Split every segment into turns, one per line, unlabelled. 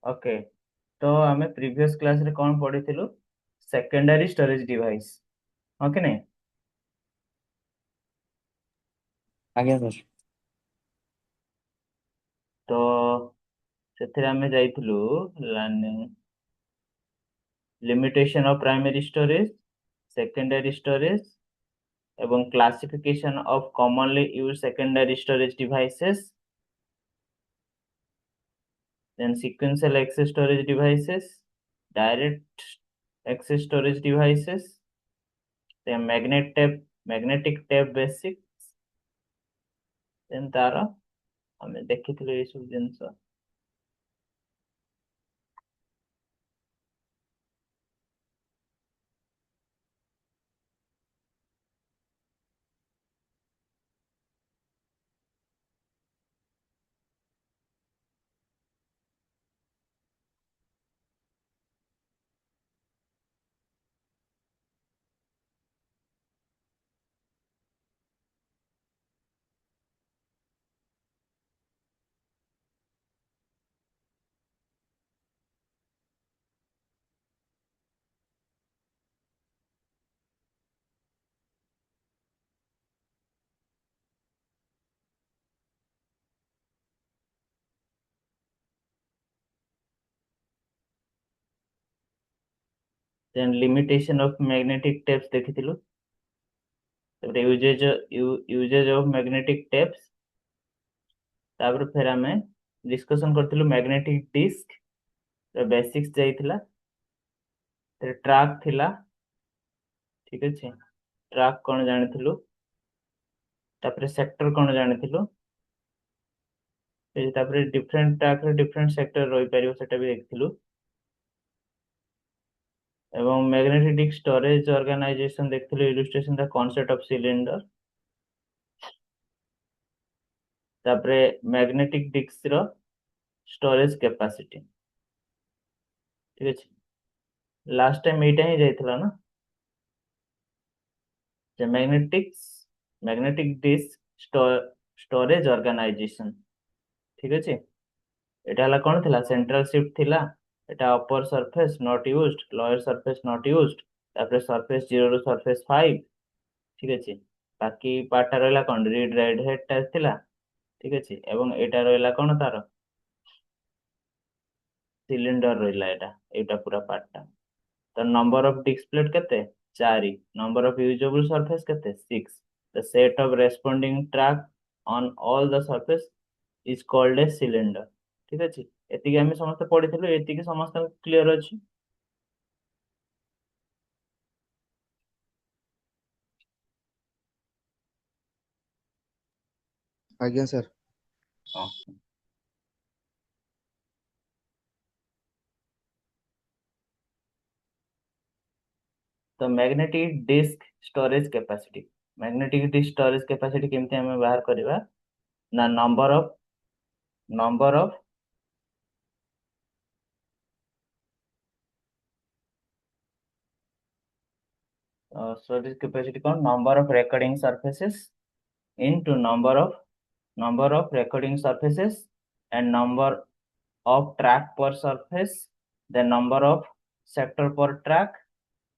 Okay, तो आमे previous class रे कौन पढ़िथिलु? सेकेंडरी स्टोरेज डिवाइस, ओके नहीं?
आज्ञा सर।
तो ସେଥିରେ ଆମେ ଯାଇଥିଲୁ limitation of primary storage, secondary storage एवं classification of commonly used secondary storage devices, then sequential access storage devices, direct access storage devices, then magnetic tape basics, then तार ଆମେ ଦେଖିଥିଲୁ ଏଇ ସବୁ ଜିନିଷ। then limitation of magnetic tapes ଦେଖିଥିଲୁ, ତାପରେ usage of magnetic tapes, तापर फिर आमे डिस्कशन करथिलु मैग्नेटिक डिस्क बेसिक्स जाइथिला, ट्रैक थिला, ठीक अछि। ट्रैक कोन जानिथिलु, तापर सेक्टर कोन जानिथिलु, तापर डिफरेंट ट्रैक रे डिफरेंट सेक्टर रहि परियो सेटा भी देखथिलु, एवं मैग्नेटिक डिस्क स्टोरेज ऑर्गेनाइजेशन देखथिलु, illustration the concept of cylinder, तापर मैग्नेटिक डिस्क रो स्टोरेज कैपेसिटी, ठीक अछि। लास्ट टाइम एटा ही जाइथिला ना, जे मैग्नेटिक डिस्क स्टोरेज ऑर्गेनाइजेशन, ठीक अछि। एटा हला कोन थिला? सेंट्रल शिफ्ट थिला, एटा upper surface not used, lower surface not used, तापर सरफेस 0 रो सरफेस 5, ठीक अछि। बाकी पार्ट रहला कोन? रीड राइट हेड टा थिला, ठीक अछि। एवं एटा रहला कोन तार? सिलेंडर रहला, एटा पूरा पार्ट टा। तो नंबर ऑफ डिस्क प्लेट केते? 4, नंबर ऑफ यूजेबल सरफेस केते? 6, the set of रेस्पोंडिंग track on all the surface is called a cylinder, ठीक अछि। एतिके हम समस्त पढ़िथिलु, एतिके समस्त क्लियर अछि?
आज्ञा सर।
हां, तो मैग्नेटिक डिस्क स्टोरेज कैपेसिटी केमते हमें बाहर करबा ना? नंबर ऑफ स्टोरेज कैपेसिटी कौन? Number of recording surfaces into number of recording surfaces and number of track per surface, then number of sector per track,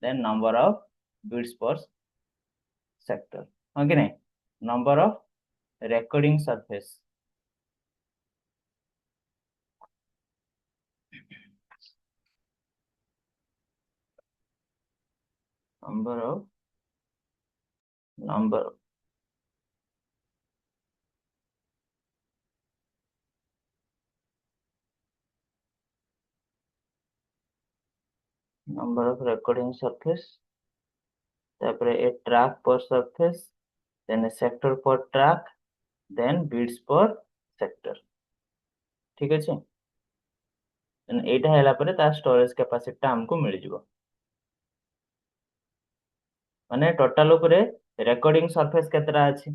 then number of bits per sector, okay नहीं? number of recording surface, number of number number of recording surface, तापर a track per surface, then a sector per track, then bits per sector, ठीक अछि। एटा हैला परे ता storage capacity ता हमको मिल जिवो, माने टोटल उपरे रिकॉर्डिंग सरफेस केतरा अछि,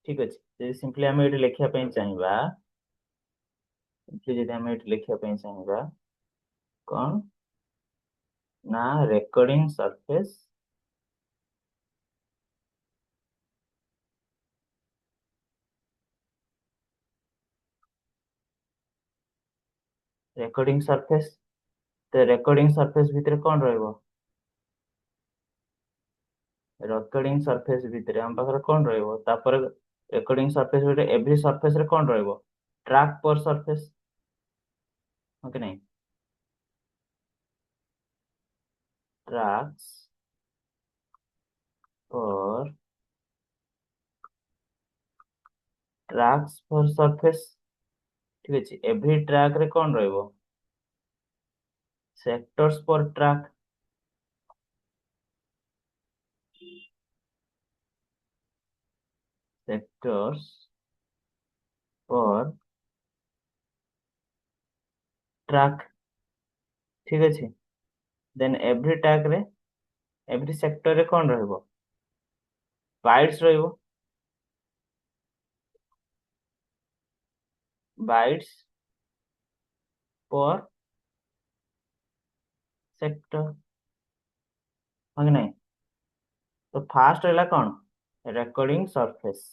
ठीक अछि। जे सिंपली हम एठी लिखिया पई चाहिबा, सिंपली जे हम एठी लिखिया पई चाहिबा कोन ना? रिकॉर्डिंग सरफेस रेकॉर्डिंग सरफेस तो रेकॉर्डिंग सरफेस भितर कौन रहइबो रेकॉर्डिंग सरफेस भितर हम पाखर कौन रहइबो तापर रेकॉर्डिंग सरफेस भितर एवरी सरफेस रे कौन रहइबो ट्रैक पर सरफेस ओके नहीं ट्रैक्स पर ट्रैक्स पर सरफेस ठीक अछि एवरी ट्रैक रे कौन रहइबो सेक्टर्स पर ट्रैक सेक्टर्स पर ट्रैक ठीक अछि देन एवरी ट्रैक रे एवरी सेक्टर रे कौन रहइबो बाइट्स रहइबो बाइट्स पर सेक्टर हाँ कि नहीं तो फास्ट रहला कौन रेकॉर्डिंग सरफेस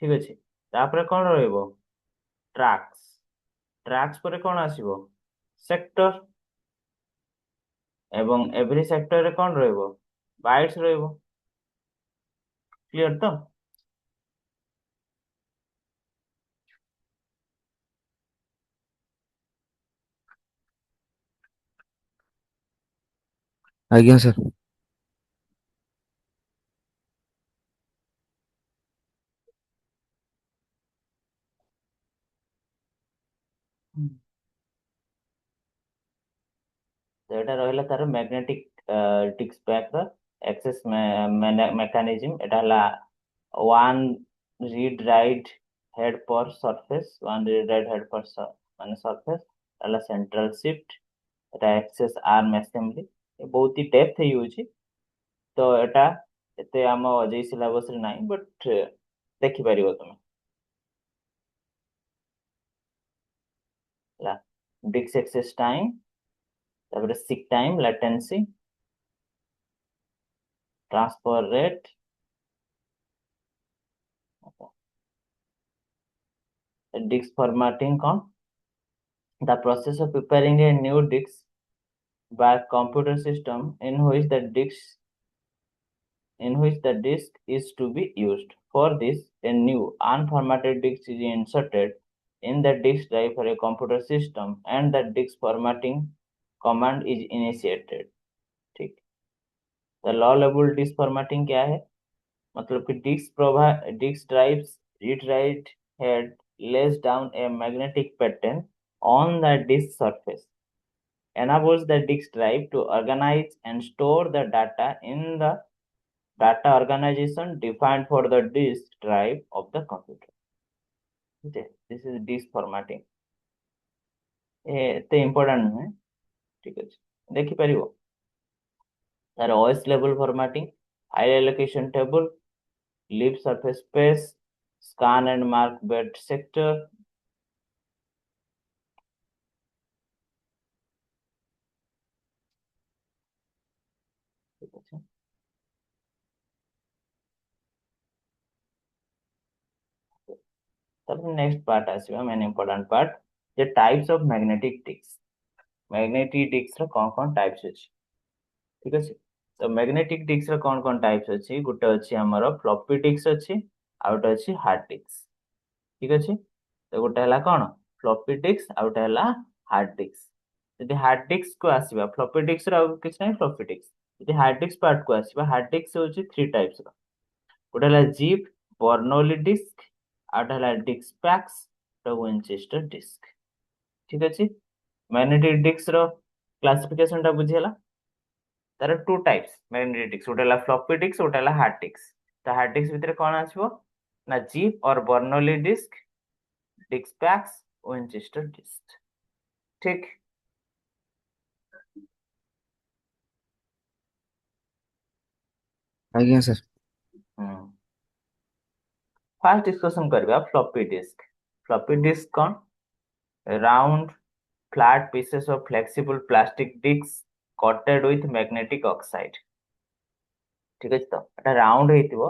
ठीक अछि तापर कौन रहइबो ट्रैक्स ट्रैक्स पर कौन आसीबो सेक्टर एवं एवरी सेक्टर रे कौन रहइबो बाइट्स रहइबो क्लियर तो
आज्ञा सर।
तो एटा रहला तार मैग्नेटिक डिस्क बैक रा एक्सेस मेकानिज्म एटा हला वन रीड राइट हेड पर surface one read write head पर माने सरफेस हला सेंट्रल शिफ्ट एटा एक्सेस आर्म असेंबली ए बहुत ही डेप्थ यूज तो एटा एते हम अजय सिलेबस रे नाही बट देखि परिबो तुम ला डिस्क एक्सेस टाइम तापर seek time latency transfer rate disk formatting कौन the process of preparing a new disk by a computer system in which the disk is to be used. For this, a new unformatted disk is inserted in the disk drive for a computer system, and the disk formatting command is initiated. ठीक तो law level disc formatting क्या है मतलब कि disk drives read write head lays down a magnetic pattern on the disk surface enables the disk drive to organize and store the data in the data organization defined for the disk drive of the computer. Okay, this is disk formatting. एते important नुहे ठीक अछि देखि परिबो तार OS level formatting file allocation table leave surface space scan and mark bed sector ठीक अछि तब next part आसीबा मेन इम्पोर्टेंट पार्ट जे टाइप्स ऑफ मैग्नेटिक डिस्क रो कोन टाइप्स अछि ठीक अछि तो मैग्नेटिक डिस्क रो कोन टाइप्स अछि गुटे अछि हमर फ्लॉपी डिस्क अछि आउट अछि हार्ड डिस्क ठीक अछि तो गुटे हला कोन फ्लॉपी डिस्क आउट हला हार्ड डिस्क यदि हार्ड डिस्क को आसीबा फ्लॉपी डिस्क रो किछ नै फ्लॉपी डिस्क यदि हार्ड डिस्क पार्ट को आसीबा हार्ड डिस्क होछि थ्री टाइप्स रो गुटे हला जीप बर्नौली डिस्क आउट हला डिस्क पैक्स तो विंचेस्टर डिस्क ठीक अछि मैग्नेटिक डिस्क रो क्लासिफिकेशन टा बुझियला तार टू टाइप्स मैग्नेटिक डिस्क उठेला फ्लॉपी डिस्क उठेला हार्ड डिस्क तो हार्ड डिस्क भितर कोन आछबो ना जीप और Bernoulli disk disk packs Winchester disk ठीक
आज्ञा सर।
फास्ट डिस्कशन करबा फ्लॉपी डिस्क कोन round flat pieces of flexible plastic discs coated with magnetic oxide ठीक अछि तो एटा राउंड हेतिबो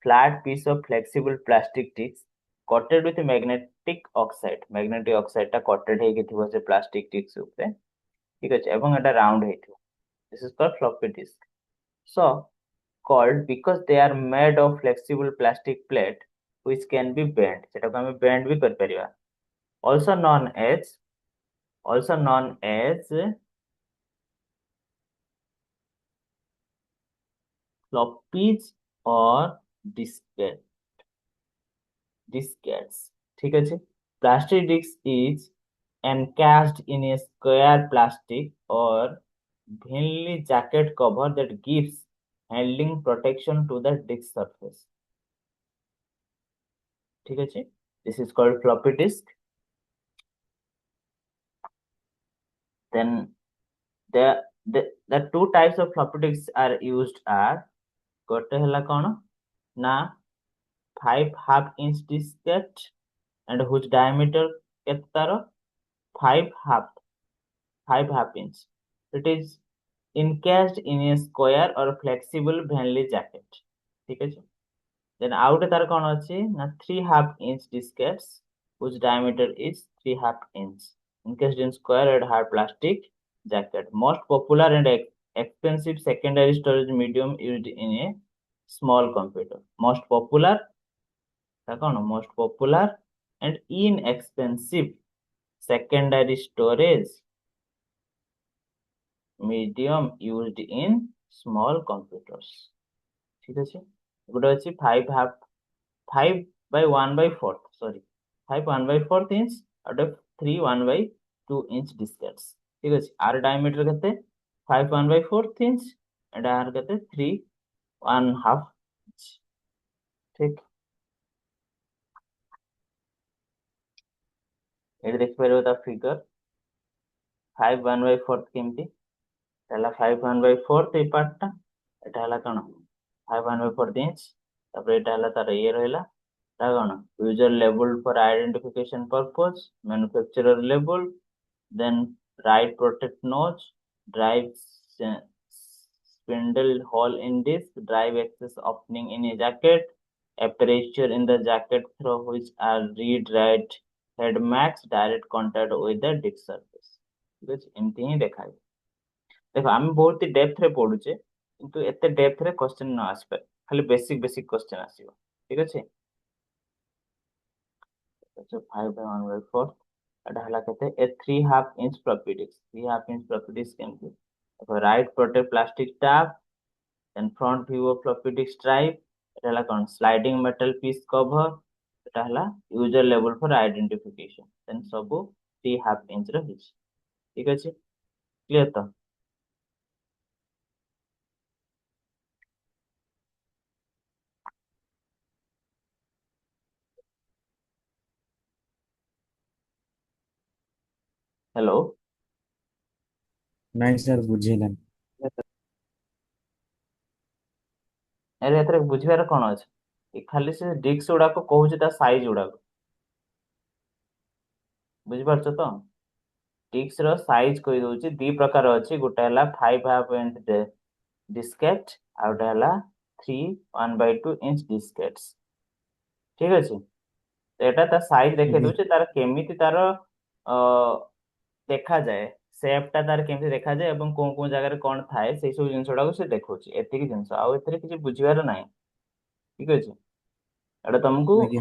flat piece of flexible plastic disk coated with magnetic oxide टा coated ହେଇକି ଥିବ ସେ plastic disc ଉପରେ ठीक ଅଛି ଏବଂ ଏଟା round ହେଇଥିବ this is called floppy disk so called because they are made of flexible plastic plate which can be bent ସେଟାକୁ ଆମେ bend ବି କରିପାରିବା also known as floppies or diskettes ठीक ଅଛି plastic disc is encased in a square plastic or thinly jacket cover that gives handling protection to the disk surface ठीक ଅଛି this is called floppy disk then the the two types of floppy disks are used are ଗୋଟେ ହେଲା କଣ ନା 5.5 inch diskette and whose diameter କେତେ ତାର 5 inch it is encased in a square or flexible vanillary jacket ठीक ଅଛି then ଆଉ ଗୋଟେ ତାର କଣ ଅଛି ନା 3.5 inch diskettes whose diameter is 3.5 inch encased in square and hard plastic jacket most popular and expensive secondary storage medium used in a small computer most popular most popular and inexpensive secondary storage medium used in small computers ठीक ଅଛି ଗୋଟେ ଅଛି 5/1/4 sorry 5/1/4 inch ଆଉ 3/1/2 inch diskettes ठीक ଅଛି are diameter केते 5/1/4 inch Etah are केते 3.5 inch ठीक एटी देख पारो ता फिगर 5/1/4 केमती एला 5/1/4 ए पार्टटा एटा हला कोन 5/1/4 inch तापर एटा हला तार ये रहला ता कोन user labeled for identification purpose manufacturer label then right protect notch drive spindle hole in disk drive access opening in a jacket aperture in the jacket through which are read write head max direct contact with the disk surface ठीक अछि एमती ही देखाय देखो हम बहुत ही depth रे पढुचे किंतु एते डेप्थ रे क्वेश्चन न आसपे खाली बेसिक क्वेश्चन आसीबो ठीक अछि so 5/1/4 एटा हला केते a 3.5 inch floppy disk 3.5 inch floppy disk केमती देखो right protect plastic tab then front view of floppy disk drive एटा हला कोन sliding metal piece cover एटा हला user label for identification then सब 3.5 inch रे हिच ठीक अछि क्लियर तो हेलो
ନାଇଁ ସାର୍ ବୁଝିହେଲାନି।
अरे एतरे बुझिबार कोन अछि ए खाली से डिस्क गुडा को कहूची ता साइज गुडा बुझि पारछ तो डिस्क रो साइज कहि दोची दी प्रकार अछि गोटा हला 5.5 inch डिस्केट आ गोटा हला 3 1/2 inch डिस्केट्स ठीक अछि एटा ता साइज देखे
ଆଜ୍ଞା
दोची तार केमिति तार देखा जाए सेप टा तार केमिति देखा जाए एवं कोन कोन जगह रे कोन थाए सेई सब जिंसडा को से देखौची एतिकी जिंस आ एतरे किछि बुझिबार नाही ठीक अछि एटा तुमको
ଆଜ୍ଞା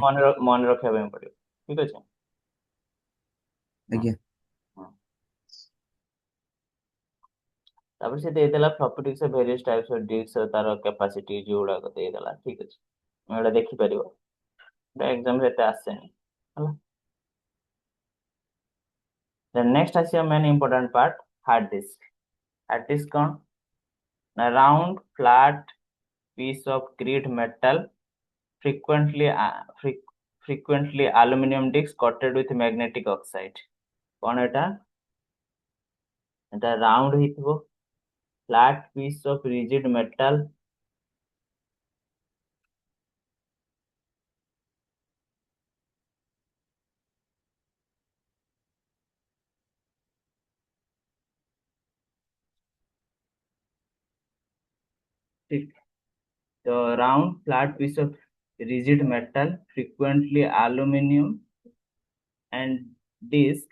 मन रखिया ପାଇଁ पड़ियो ठीक अछि
ଆଜ୍ଞା
ହଁ तापर से ଦେଇଦେଲା floppy disk ର various types of disk ତାର capacity ଯୋଉଗୁଡାକ ଦେଇଦେଲା ଠିକ ଅଛି ମୁଁ ଏଟା ଦେଖିପାରିବ ଏଟା ଏକ୍ସାମ ରେ ଏତେ ଆସେନି ହେଲା then next ଆସିବ main important part hard disk କଣ ନା round flat piece of grid metal frequently frequently aluminum disk coated with magnetic oxide କଣ ଏଟା round ହେଇଥିବ flat piece of rigid metal ठीक तो round flat piece of rigid metal, frequently aluminum, and disc,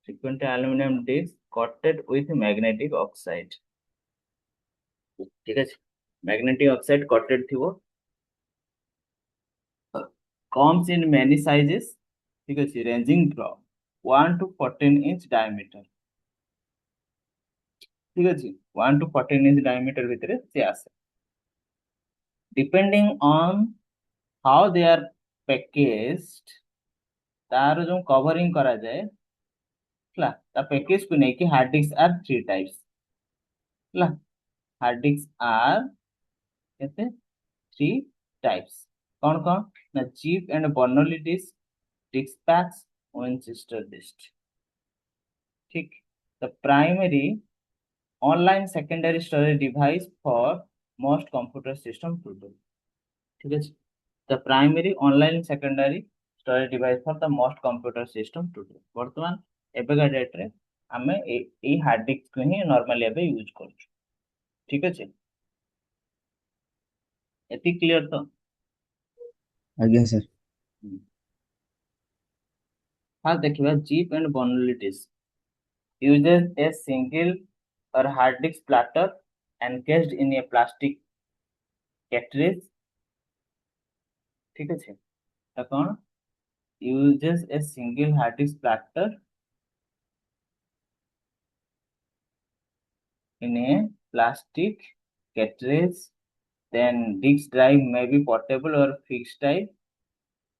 frequently aluminum disc coated with magnetic oxide. ठीक है, magnetic oxide coated थी वो, comes in many sizes, ठीक है, ranging from 1 to 14 inch diameter, ठीक है, 1 to 14 inch diameter भितर से आसे, depending on how they are packaged, तार जो कवरिंग करा जाए, ହେଲା, ତା पैकेज को नहीं कि hard disk are three types, ହେଲା, हार्ड डिस्क आर केते थ्री टाइप्स, कौन कौन ना, zip and Bernoulli disk, disk packs, Winchester disk, ठीक। The primary online secondary storage device for most computer system today, ठीक है, the primary online secondary storage device for the most computer system today, वर्तमान एबेका date रे आमे a hard disk को ही normally एबे use करछु, ठीक है, एति क्लियर तो।
आज्ञा सर।
हाँ देखिए, zip and Bernoulli disk uses a single or hard disk platter encased in a plastic cartridge, ठीक है, तो कौन uses a single hard disk platter in a plastic cartridge, then disk drive may be portable or fixed type,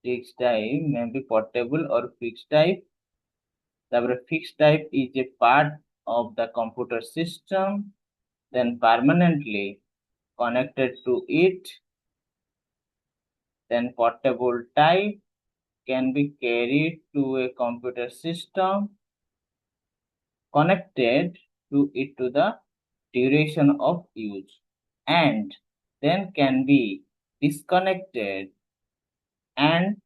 disk drive may be portable or fixed type, the fixed type is a part of the computer system, then permanently connected to it, then portable type can be carried to a computer system, connected to it to the duration of use, and then can be disconnected and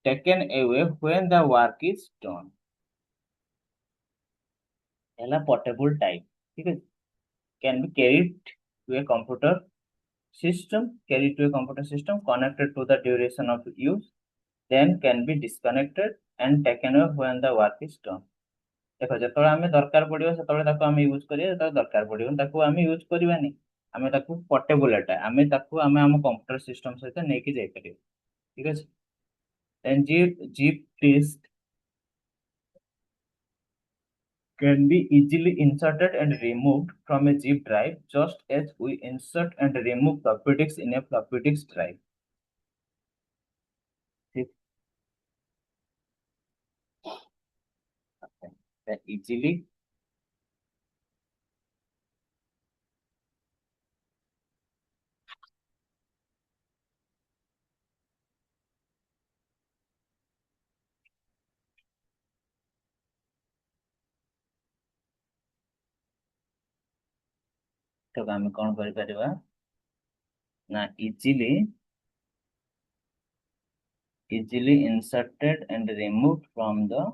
taken away when the work is done. पहला portable type, ठीक है, can be carried to a computer system, carried to a computer system, connected to the duration of use, then can be disconnected and taken away when the work is done. देखो जो आम दरकार पड़ो से आम use करा, दरकार पड़ो आम यूज करवानी, आम पोर्टेबल एटा आम आम कंप्यूटर सिस्टम सहित नहीं जापर, ठीक है, then zip disk can be easily inserted and removed from a zip drive, just as we insert and remove floppy disks in a floppy disk drive, ठीक, easily तो आम कौन कर ना easily inserted and removed from the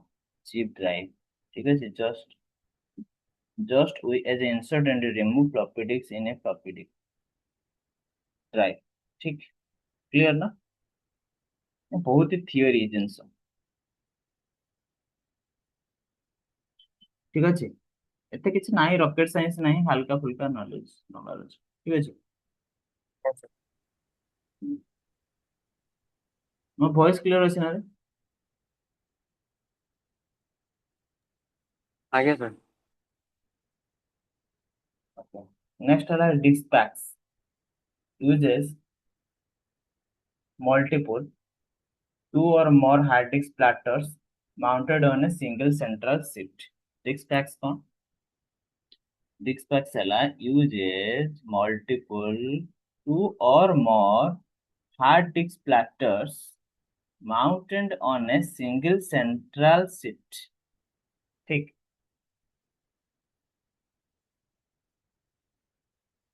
zip drive, ठीक है, just we as insert and remove floppy disks in a floppy disk drive, ठीक, clear ना, बहुत ही थियोरी जिनस, ठीक अच्छे, एते किछि नाही रॉकेट साइंस नाही, हल्का फुल्का नॉलेज नॉलेज, ठीक अच्छे, मो वॉइस क्लियर अछि ना रे,
आज्ञा सर।
ओके, नेक्स्ट है disk packs, uses multiple two or more hard disk platters mounted on a single central shift, disk packs कौन, disk packs uses multiple two or more hard disk platters mounted on a single central shift, ठीक,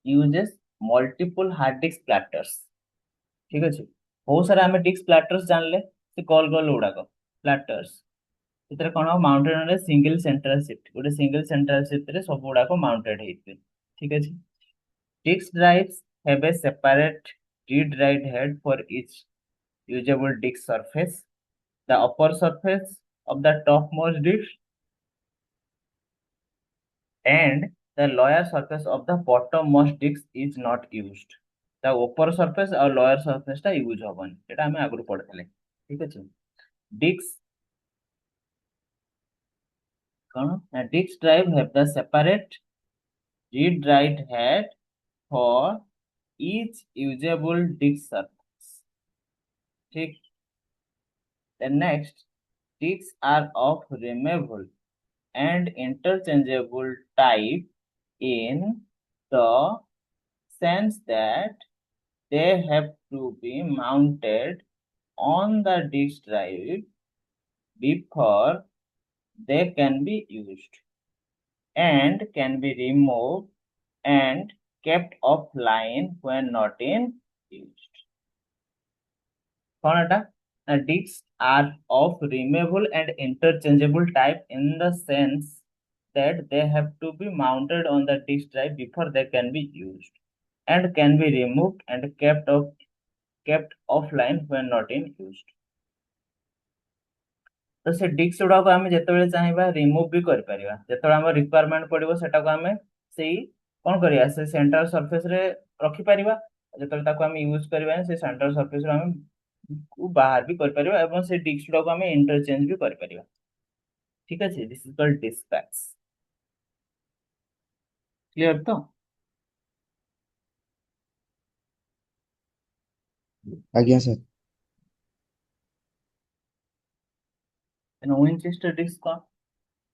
uses multiple hard disk platters, ठीक अच्छे, बहुत सारा आम disc platters जानले से call कल गुड़ाक प्लाटर्स से कौन हम mounted on single central shift, गोटे सिंगल सेंट्रल शिफ्ट रे सब गुड़ाक माउंटेड होते, ठीक अच्छे, Disk drives have a separate read-write head for each usable disk surface. The upper surface of the topmost disk and the lower surface of the bottommost disk is not used. The upper surface और lower surface टा use हबन एटा हमें आगु पढ़िଥିଲେ ठीक अछि disc कौन ना disk drive have the separate read write head for each usable disk surface ठीक the next disks are of removable and interchangeable type in the sense that they have to be mounted on the disk drive before they can be used and can be removed and kept offline when not in use. Disks are of removable and interchangeable type in the sense that they have to be mounted on the disk drive before they can be used and can be removed and kept offline when not in use. तो से disc गुड़ाक आम जो चाहिए remove भी कर आम requirement पड़ो से कौन करिया से सेंट्रल सरफेस रे रखी परिबा जो आम यूज करबा से सेंट्रल सरफेस रे आम बाहर भी कर परिबा एवं से डिस्क गुड़ाक आम इंटरचेंज भी कर परिबा ठीक अछि this is called dispatch clear तो
आज्ञा सर।
एंड विंचेस्टर डिस्क का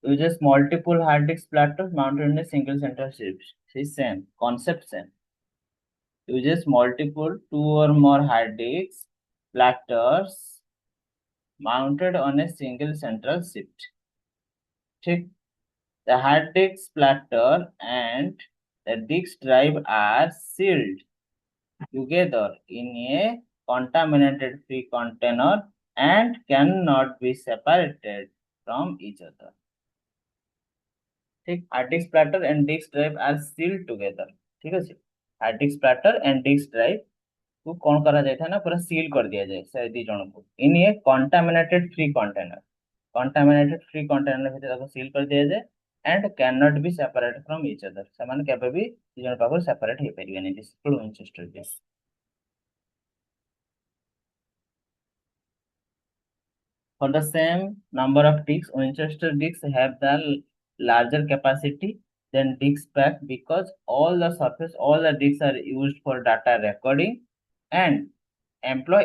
uses multiple hard disk platters mounted in a single central chip is same concept same uses multiple two or more hard disk platters mounted on a single central chip ठीक the hard disk platter and the disk drive are sealed together in a contaminated free container and cannot be separated from each other ठीक hard disk platter and disk drive are sealed together ठीक अछि hard disk platter and disk drive को कौन करा जाय था ना पूरा सील कर दिया जाए से दी जण को इन ए कंटामिनेटेड फ्री कंटेनर भीतर ताको सील कर दिया जाए and can not be separate from each other से माने केबे भी दी जण पाखर सेपरेट हे परिबे this full Winchester disk for the same number of disks, Winchester disks have the larger capacity than disk pack because all the disks are used for data recording and employ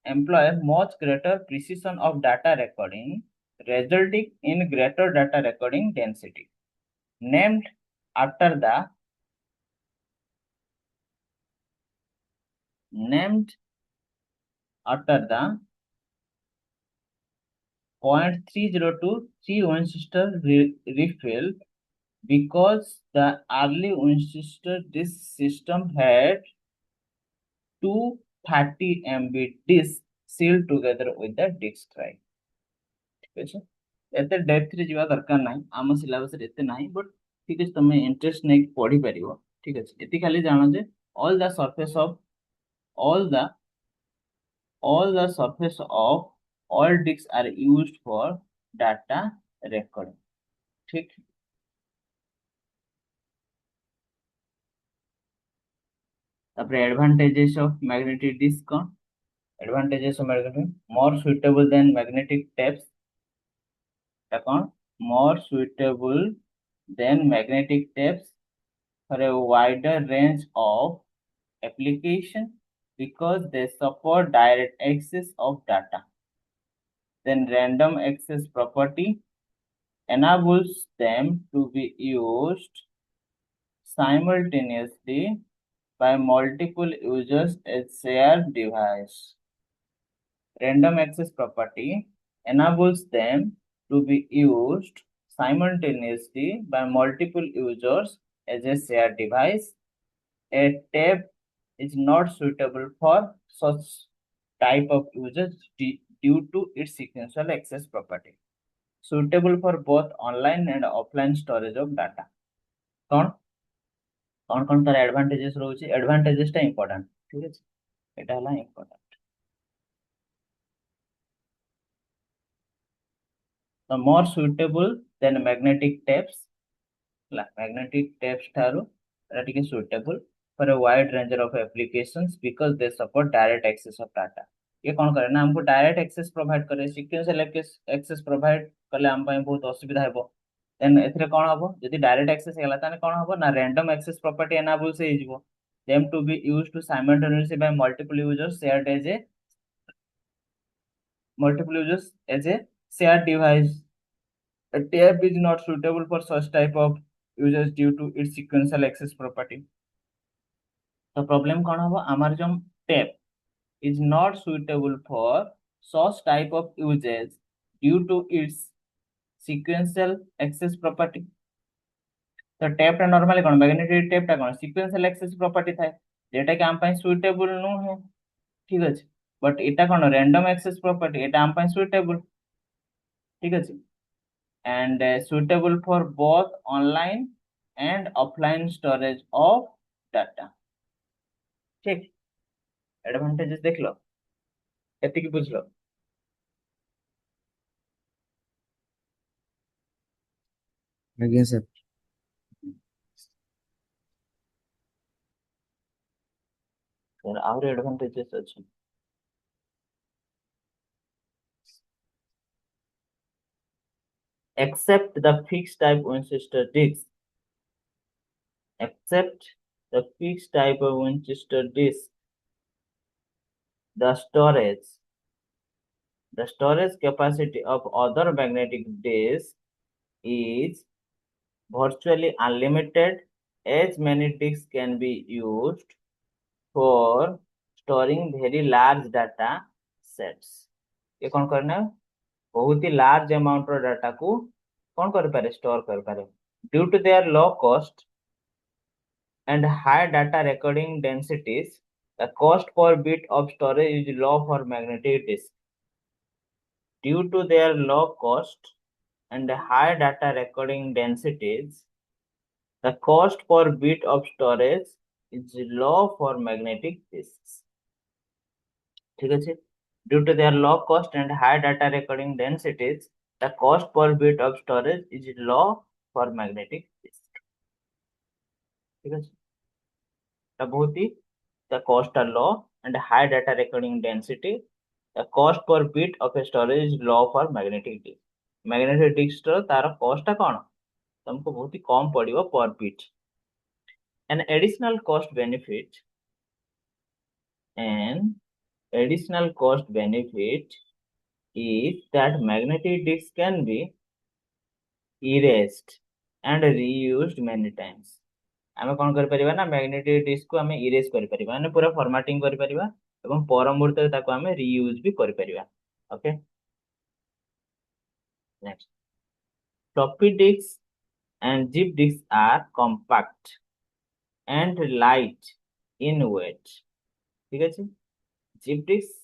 employ much greater precision of data recording, resulting in greater data recording density. Named after the named after the 0.302 Winchester refill because the early Winchester disk system had 230 MB disks sealed together with the disk drive. ठीक है एते depth रे जीवा दरकार नाही आम syllabus रे एते नाही बट ठीक है तमे इंटरेस्ट नै पढ़ी परिबो ठीक है एति खाली जानो जे all the surface of all the all the surface of all disks are used for data recording ठीक तापर एडवांटेजेस ऑफ मैग्नेटिक डिस्क कौन advantages of magnetic more suitable than magnetic tapes कौन more suitable than magnetic tapes for a wider range of application because they support direct access of data then random access property enables them to be used simultaneously by multiple users as shared device random access property enables them to be used simultaneously by multiple users as a shared device. A tape is not suitable for such type of users due to its sequential access property. Suitable for both online and offline storage of data. कौन कौन तार advantages रोचे advantages टा important ठीक है एटा हला important the more suitable than magnetic tapes magnetic tapes ठारू एटा टिके suitable for a wide range of applications because they support direct access of data ये कौन करे ना हमको डायरेक्ट एक्सेस प्रोवाइड करे सिक्वेंशियल एक्सेस प्रोवाइड कले हम ପାଇଁ बहुत असुविधा हेबो देन एथरे कोन हबो जदि डायरेक्ट एक्सेस हेला ताने कोन हबो ना रैंडम एक्सेस प्रॉपर्टी एनाबल से हिजबो them to be used to simultaneously by multiple users shared as a multiple users as a shared device. A tab is not suitable for such type of users due to its sequential access property. The problem कौन हबो हमार जो tab is not suitable for such type of users due to its sequential access property. तो tab टा normally कौन magnetic tab टा कौन sequential access property थाए जेटा कि हम ପାଇଁ suitable नु है ठीक अछि बट एटा कौन random access property एटा हम ପାଇଁ suitable ठीक अछि and suitable for both online and offline storage of data ठीक एडवांटेजेस देख लो एतिकी बुझलो
आज्ञा सर।
सर और एडवांटेजेस अछि except the fixed type Winchester disc except the fixed type of Winchester disc the storage capacity of other magnetic discs is virtually unlimited as many disks can be used for storing very large data sets ये कौन करना है बहुत ही large amount रो data को कौन कर पारे स्टोर कर पारे due to their low cost and high data recording densities the cost per bit of storage is low for magnetic disk due to their low cost and high data recording densities the cost per bit of storage is low for magnetic disks ठीक है due to their low cost and high data recording densities the cost per bit of storage is low for magnetic disk ठीक है बहुत ही the cost are low and high data recording density the cost per bit of a storage is low for magnetic disk magnetic disk ର ତାର cost ଟା କଣ तुमको बहुत ही कम पड़िबो per bit an additional cost benefit an additional cost benefit is that magnetic disks can be erased and reused many times आमे कोन कर परिबा ना magnetic disk को आमे इरेज कर परिबा माने पूरा फॉर्मेटिंग कर परिबा एवं पर मुहूर्त रे ताको आमे रीयूज भी कर परिबा okay next floppy disk and zip disks are compact and light in weight ठीक है zip disk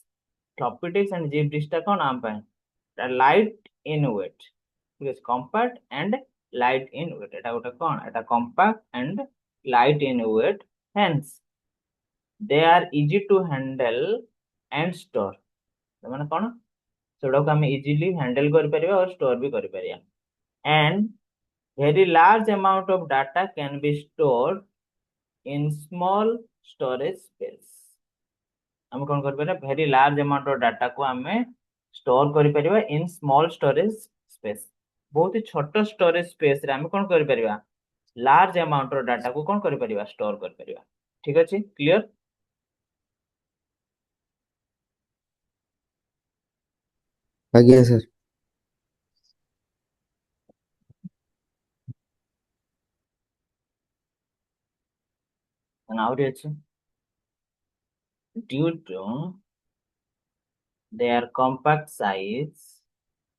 floppy disk and zip disk टा कौन आम पाए light in weight ठीक है compact and light in weight एटा गोटे कौन एटा compact and light in weight hence they are easy to handle and store माने कौन सेडा को हम इजीली हैंडल कर परिबा और स्टोर भी कर परिबा and very large amount of data can be stored in small storage space हम कौन कर परिबा very large amount of data को हमें स्टोर कर परिबा in small storage space बहुत ही छोट स्टोरेज स्पेस रे हम कौन कर परिबा लार्ज अमाउंट रो डाटा को कौन कर परिबा स्टोर कर परिबा ठीक अछि क्लियर
आज्ञा सर।
नाउ रे अछि due to their compact size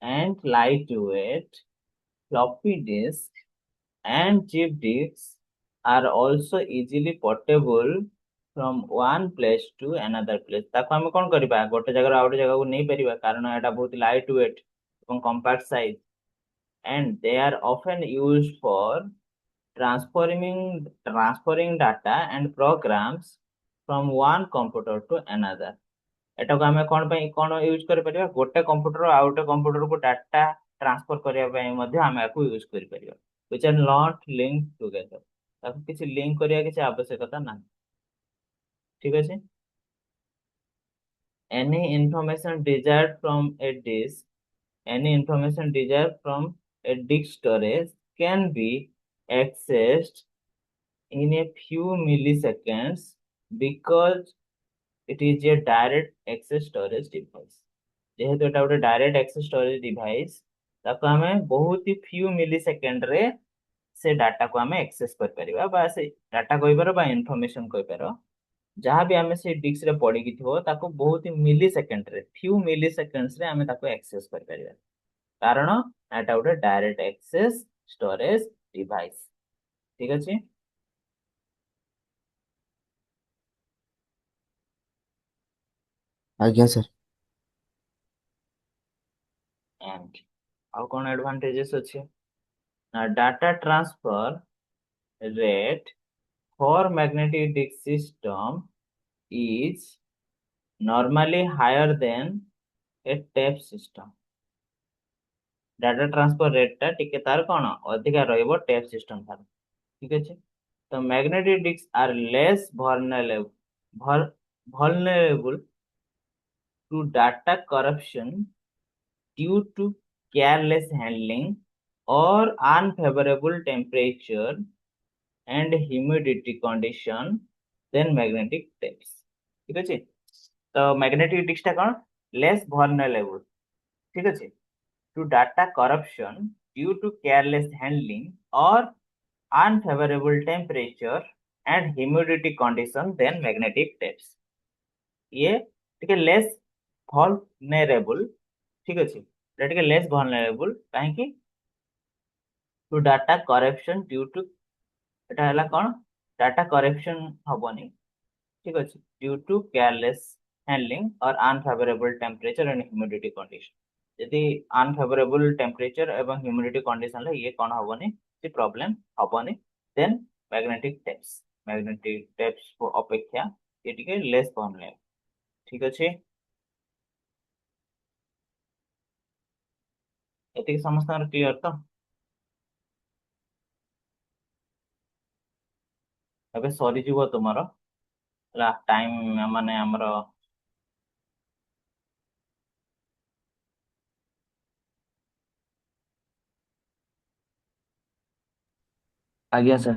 and lightweight floppy disk and chip disks are also easily portable from one place to another place ताको हम कोन करबा गोटे जगह आउटे जगह को नहीं परिबा कारण एटा बहुत लाइट वेट एवं compact size and they are often used for transferring data and programs from one computer to another. ଏଟାକୁ ଆମେ କଣ ୟୁଜ କରିପାରିବା? ଗୋଟେ କମ୍ପ୍ୟୁଟର ଆଉ ଗୋଟେ କମ୍ପ୍ୟୁଟରକୁ ଡାଟା ଟ୍ରାନ୍ସଫର କରିବା ପାଇଁ ମଧ୍ୟ ଆମେ ୟାକୁ ୟୁଜ କରିପାରିବା, which are not linked together। ତାକୁ କିଛି ଲିଙ୍କ କରିବା କିଛି ଆବଶ୍ୟକତା ନାହିଁ। ଠିକ ଅଛି। any information desired from a disk any information desired from a disk storage can be accessed in a few milliseconds because it is a direct access storage device। जेहेतु एटा गोटे डायरेक्ट एक्सेस स्टोरेज डिवाइस, ताको आमे बहुत ही few मिली second रे से data को आमे access कर परिबा, बा से डाटा कहि पारो बा इंफॉर्मेशन कहि पारो, जहां भी आमे से डिस्क रे पड़ी कि थो ताको बहुत ही मिली सेकेंड रे फ्यू मिली सेकेंड्स रे आमे ताको एक्सेस कर परिबा, कारण एटा गोटे डायरेक्ट एक्सेस स्टोरेज डिवाइस। ठीक अछि।
आज्ञा सर।
एंड आउ कोन एडवांटेजेस अछि ना? Data transfer rate for magnetic disk system is normally higher than a tape system। Data transfer rate टा टिके तार कोन अधिका रहइबो टेप सिस्टम थार। ठीक अछि। तो magnetic disk are less vulnerable to data corruption due to careless handling or unfavorable temperature and humidity condition than magnetic tapes। ठीक अछि। तो मैग्नेटिक डिस्क टा कोन लेस vulnerable, ठीक अछि, to data corruption due to careless handling or unfavorable temperature and humidity condition than magnetic tapes। ये टिके less vulnerable, ठीक अछि, ये टिके लेस vulnerable काहे कि to data corruption due to एटा हला कोन डाटा करेक्शन हबनी। ठीक अछि, ड्यू टू केयरलेस हैंडलिंग और unfavourable temperature and humidity condition. यदि अनफेवरेबल टेम्परेचर एवं ह्यूमिडिटी कंडीशन ले ये कोन हबनी से प्रॉब्लम हबनी। देन मैग्नेटिक टेप्स को अपेक्षा ये टिके लेस vulnerable। ठीक अछि। एतिक समस्त क्लियर तो? एबे सरी जीवो तुमरो टाइम माने हमरो।
आज्ञा सर।